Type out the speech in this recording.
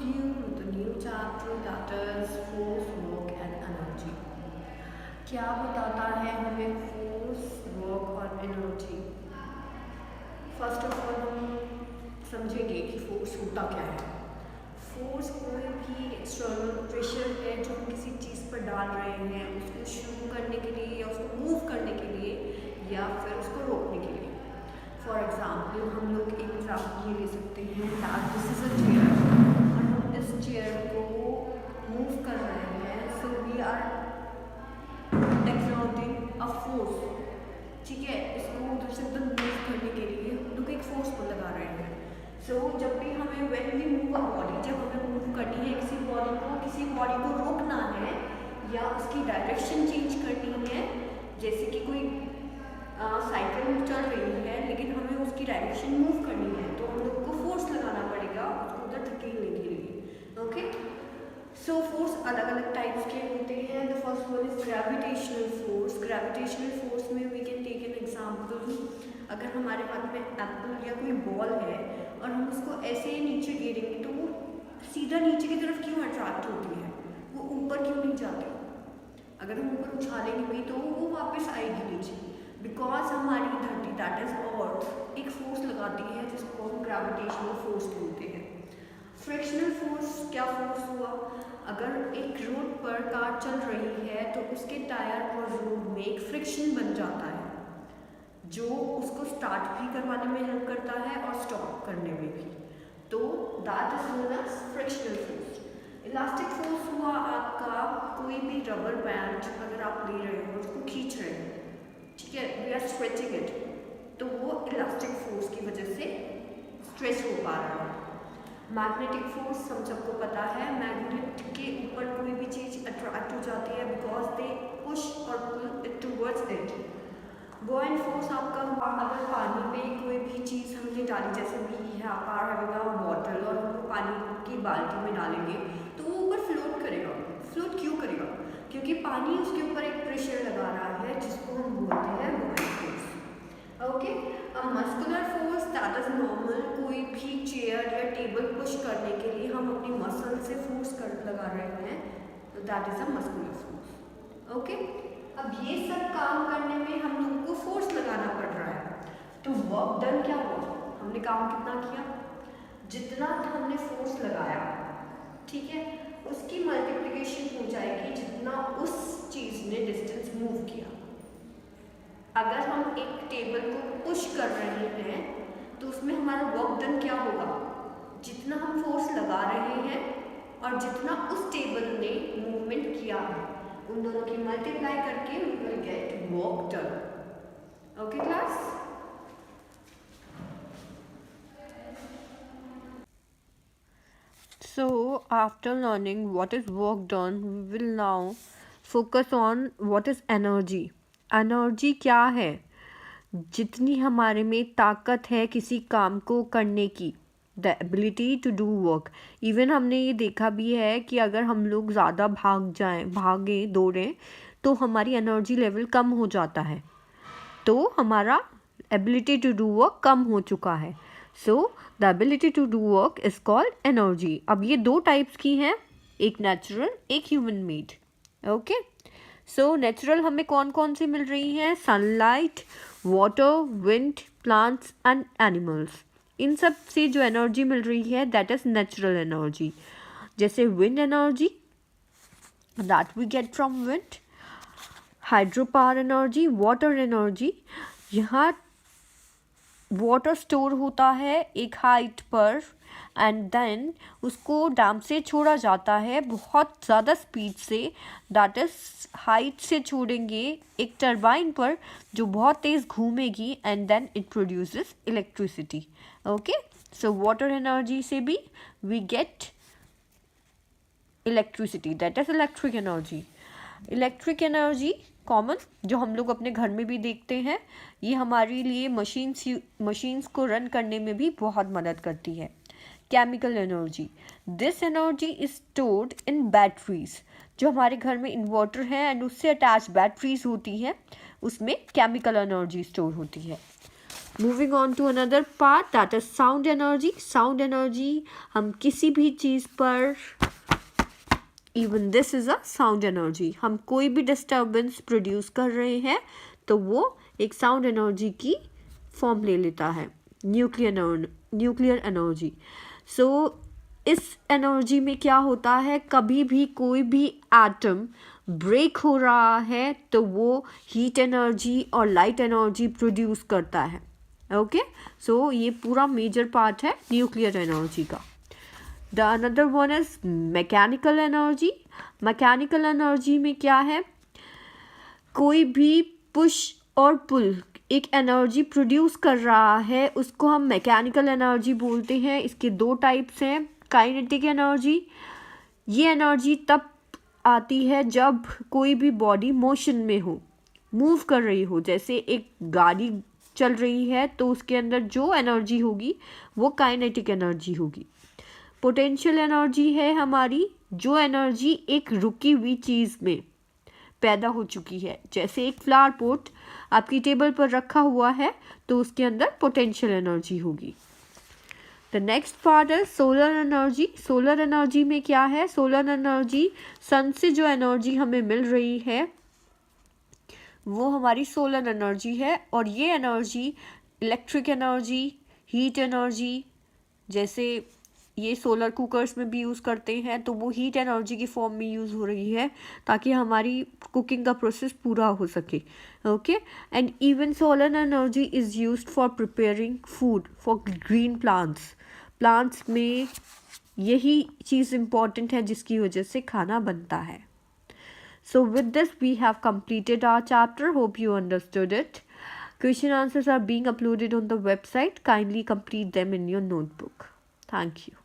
you with the new chapter that is force, work and energy. क्या बताता है हमें फोर्स, वर्क और एनर्जी? फर्स्ट ऑफ ऑल हम समझेंगे कि फोर्स होता क्या है। फोर्स कोई भी एक्सटर्नल प्रेशर है जो हम किसी चीज़ पर डाल रहे हैं, उसको शुरू करने के लिए या उसको मूव करने के लिए या फिर उसको रोकने के लिए। फॉर एग्जाम्पल हम लोग एक एग्जाम्पल ये ले सकते हैं that this is a chair और हम इस चेयर को मूव कर रहे हैं, so we are exerting a force. ठीक है, इसको उधर से उधर मूव करने के लिए हम लोग एक फोर्स को लगा रहे हैं। सो जब भी हमें when we move a body, जब हमें मूव करनी है किसी बॉडी को रोकना है या उसकी डायरेक्शन चेंज करनी है, जैसे कि कोई साइकिल चल रही है लेकिन हमें उसकी डायरेक्शन मूव करनी है, तो हम लोग को फोर्स लगाना पड़ेगा उसको उधर धकेलने के लिए। ओके, सो फोर्स अलग अलग टाइप्स के होते हैं। The first one is gravitational force. Gravitational force में we can take an example. अगर हमारे हाथ में एप्पल या कोई बॉल है और हम उसको ऐसे ही नीचे गिरेंगे तो वो सीधा नीचे की तरफ क्यों अट्रैक्ट होती है, वो ऊपर क्यों नहीं जाती? अगर हम ऊपर उछालेंगे भी तो वो वापस आएगी नीचे, बिकॉज हमारी धरती दैट इज अर्थ एक फोर्स लगाती है जिसको हम ग्रेविटेशनल फोर्स बोलते हैं। फ्रिक्शनल फोर्स क्या फोर्स हुआ? अगर एक रोड पर कार चल रही है तो उसके टायर और रोड में एक फ्रिक्शन बन जाता है जो उसको स्टार्ट भी करवाने में हेल्प करता है और स्टॉप करने में भी, तो that is known as frictional force. Elastic force हुआ आपका कोई भी रबर बैंड अगर आप ले रहे हो उसको खींच रहे हो, ठीक है, वी आर स्ट्रेचिंग इट, तो वो इलास्टिक फोर्स की वजह से स्ट्रेच हो पा रहा है। मैग्नेटिक फोर्स हम सबको पता है, मैग्नेट के ऊपर कोई भी चीज़ अट्रैक्ट हो जाती है बिकॉज दे पुश और pull it towards it. Buoyant force आपका अगर पानी में कोई भी चीज़ हमने डाली, जैसे भी है कार हैविंग बॉटल और हम पानी की बाल्टी में डालेंगे तो वो ऊपर फ्लोट करेगा। फ्लोट क्यों करेगा? क्योंकि पानी उसके ऊपर एक प्रेशर लगा रहा है जिसको हम बोलते हैं buoyant force. Okay, a muscular force that is normal, कोई भी चेयर या टेबल पुश करने के लिए हम अपनी मसल से फोर्स लगा रहे हैं, तो that is a muscular force. Okay, अब ये सब काम करने में हम लोग को फोर्स लगाना पड़ रहा है, तो वर्क डन क्या हुआ? हमने काम कितना किया? जितना हमने फोर्स लगाया, ठीक है, उसकी मल्टीप्लिकेशन हो जाएगी जितना उस चीज़ ने डिस्टेंस मूव किया। अगर हम एक टेबल को पुश कर रहे हैं तो उसमें हमारा वर्क डन क्या होगा? जितना हम फोर्स लगा रहे हैं और जितना उस टेबल ने मूवमेंट किया है, उन दोनों की मल्टीप्लाई करके we will get work done. Okay class? So, after learning what is work done, we will now focus on what is energy. Energy क्या है? जितनी हमारे में ताकत है किसी काम को करने की, the ability to do work. Even हमने ये देखा भी है कि अगर हम लोग ज़्यादा भागें दौड़ें तो हमारी एनर्जी लेवल कम हो जाता है, तो हमारा एबिलिटी टू डू वर्क कम हो चुका है। So the ability to do work is called energy. अब ये दो टाइप्स की हैं, एक नेचुरल, एक human made. Okay, so natural हमें कौन कौन सी मिल रही हैं? Sunlight, water, wind, plants and animals. इन सब से जो एनर्जी मिल रही है दैट इज नेचुरल एनर्जी। जैसे wind energy that we get from wind, hydro power energy, water energy. यहाँ वाटर स्टोर होता है एक हाइट पर एंड देन उसको डैम से छोड़ा जाता है बहुत ज़्यादा स्पीड से, दैट इज हाइट से छोड़ेंगे एक टरबाइन पर जो बहुत तेज़ घूमेगी and then it produces electricity. Okay, so water energy से भी we get electricity, that is electric energy. Electric energy common जो हम लोग अपने घर में भी देखते हैं, ये हमारे लिए मशीन्स को रन करने में भी बहुत मदद करती है। Chemical energy, this energy is stored in batteries. जो हमारे घर में इन्वर्टर है एंड उससे अटैच बैटरीज होती हैं, उसमें केमिकल एनर्जी स्टोर होती है। Moving on to another part that is sound energy. Sound energy हम किसी भी चीज़ पर, even this is a sound energy, हम कोई भी डिस्टर्बेंस प्रोड्यूस कर रहे हैं तो वो एक साउंड एनर्जी की फॉर्म ले लेता है, न्यूक्लियर एनर्जी. सो इस एनर्जी में क्या होता है, कभी भी कोई भी एटम ब्रेक हो रहा है तो वो हीट एनर्जी और लाइट एनर्जी प्रोड्यूस करता है. ओके, सो ये पूरा मेजर पार्ट है न्यूक्लियर एनर्जी का. The another one is mechanical energy. Mechanical energy में क्या है, कोई भी पुश और पुल एक एनर्जी प्रोड्यूस कर रहा है, उसको हम मैकेनिकल एनर्जी बोलते हैं. इसके दो टाइप्स हैं. काइनेटिक एनर्जी, ये एनर्जी तब आती है जब कोई भी बॉडी मोशन में हो, मूव कर रही हो. जैसे एक गाड़ी चल रही है तो उसके अंदर जो एनर्जी होगी वो काइनेटिक एनर्जी होगी. पोटेंशियल एनर्जी है हमारी जो एनर्जी एक रुकी हुई चीज़ में पैदा हो चुकी है. जैसे एक फ्लावर पॉट आपकी टेबल पर रखा हुआ है तो उसके अंदर पोटेंशियल एनर्जी होगी. द नेक्स्ट पार्ट है सोलर एनर्जी. सोलर एनर्जी में क्या है, सोलर एनर्जी सन से जो एनर्जी हमें मिल रही है वो हमारी सोलर एनर्जी है. और ये energy electric energy, heat energy, जैसे ये सोलर कुकर्स में भी यूज़ करते हैं तो वो हीट एनर्जी की फॉर्म में यूज़ हो रही है ताकि हमारी कुकिंग का प्रोसेस पूरा हो सके. Okay, and even solar energy is used for preparing food for green plants. Plants में यही चीज़ इम्पॉर्टेंट है जिसकी वजह से खाना बनता है. So with this we have completed our chapter. Hope you understood it. Question answers are being uploaded on the website. Kindly complete them in your notebook. Thank you.